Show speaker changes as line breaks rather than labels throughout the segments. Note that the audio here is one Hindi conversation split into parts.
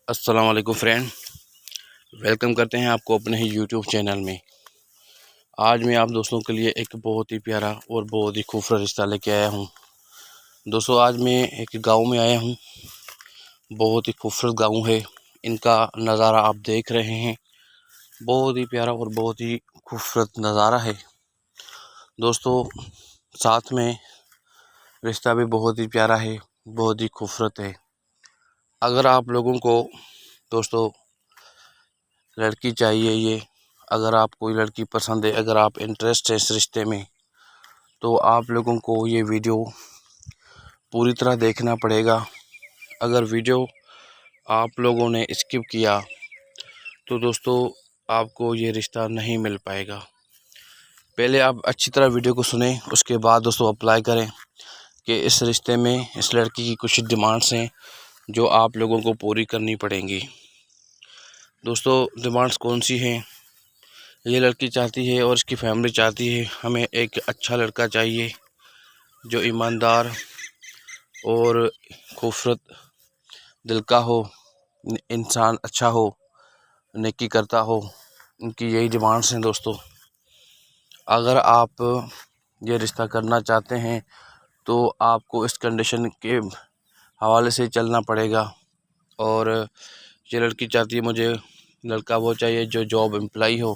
अस्सलाम वालेकुम फ्रेंड, वेलकम करते हैं आपको अपने ही यूट्यूब चैनल में। आज मैं आप दोस्तों के लिए एक बहुत ही प्यारा और बहुत ही खूबसूरत रिश्ता लेके आया हूं। दोस्तों आज मैं एक गांव में आया हूं, बहुत ही खूबसूरत गांव है। इनका नज़ारा आप देख रहे हैं, बहुत ही प्यारा और बहुत ही खूबसूरत नज़ारा है। दोस्तों साथ में रिश्ता भी बहुत ही प्यारा है, बहुत ही खूबसूरत है। अगर आप लोगों को दोस्तों लड़की चाहिए, अगर आप कोई लड़की पसंद है, अगर आप इंटरेस्ट है इस रिश्ते में, तो आप लोगों को ये वीडियो पूरी तरह देखना पड़ेगा। अगर वीडियो आप लोगों ने स्किप किया तो दोस्तों आपको ये रिश्ता नहीं मिल पाएगा। पहले आप अच्छी तरह वीडियो को सुने, उसके बाद दोस्तों अप्लाई करें कि इस रिश्ते में इस लड़की की कुछ डिमांड्स हैं जो आप लोगों को पूरी करनी पड़ेंगी। दोस्तों डिमांड्स कौन सी हैं? ये लड़की चाहती है और इसकी फैमिली चाहती है, हमें एक अच्छा लड़का चाहिए जो ईमानदार और खूबसूरत दिल का हो, इंसान अच्छा हो, नेकी करता हो। इनकी यही डिमांड्स हैं दोस्तों। अगर आप ये रिश्ता करना चाहते हैं तो आपको इस कंडीशन के हवाले से चलना पड़ेगा। और ये लड़की चाहती है, मुझे लड़का वो चाहिए जो जॉब एम्प्लॉय हो,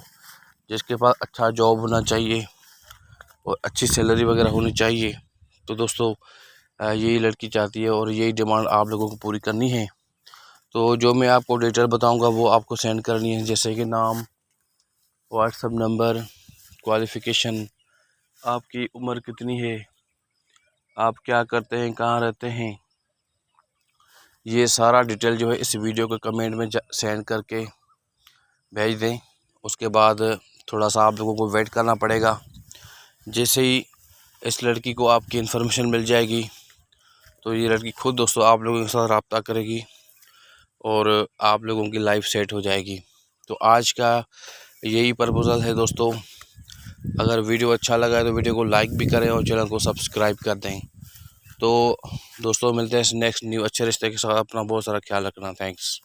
जिसके पास अच्छा जॉब होना चाहिए और अच्छी सैलरी वगैरह होनी चाहिए। तो दोस्तों यही लड़की चाहती है और यही डिमांड आप लोगों को पूरी करनी है। तो जो मैं आपको डिटेल बताऊंगा वो आपको सेंड करनी है, जैसे कि नाम, व्हाट्सएप नंबर, क्वालिफ़िकेशन, आपकी उम्र कितनी है, आप क्या करते हैं, कहाँ रहते हैं, ये सारा डिटेल जो है इस वीडियो के कमेंट में सेंड करके भेज दें। उसके बाद थोड़ा सा आप लोगों को वेट करना पड़ेगा। जैसे ही इस लड़की को आपकी इन्फॉर्मेशन मिल जाएगी तो ये लड़की खुद दोस्तों आप लोगों के साथ रब्ता करेगी और आप लोगों की लाइफ सेट हो जाएगी। तो आज का यही प्रपोजल है दोस्तों। अगर वीडियो अच्छा लगा है तो वीडियो को लाइक भी करें और चैनल को सब्सक्राइब कर दें। तो दोस्तों मिलते हैं नेक्स्ट न्यू अच्छे रिश्ते के साथ। अपना बहुत सारा ख्याल रखना। थैंक्स।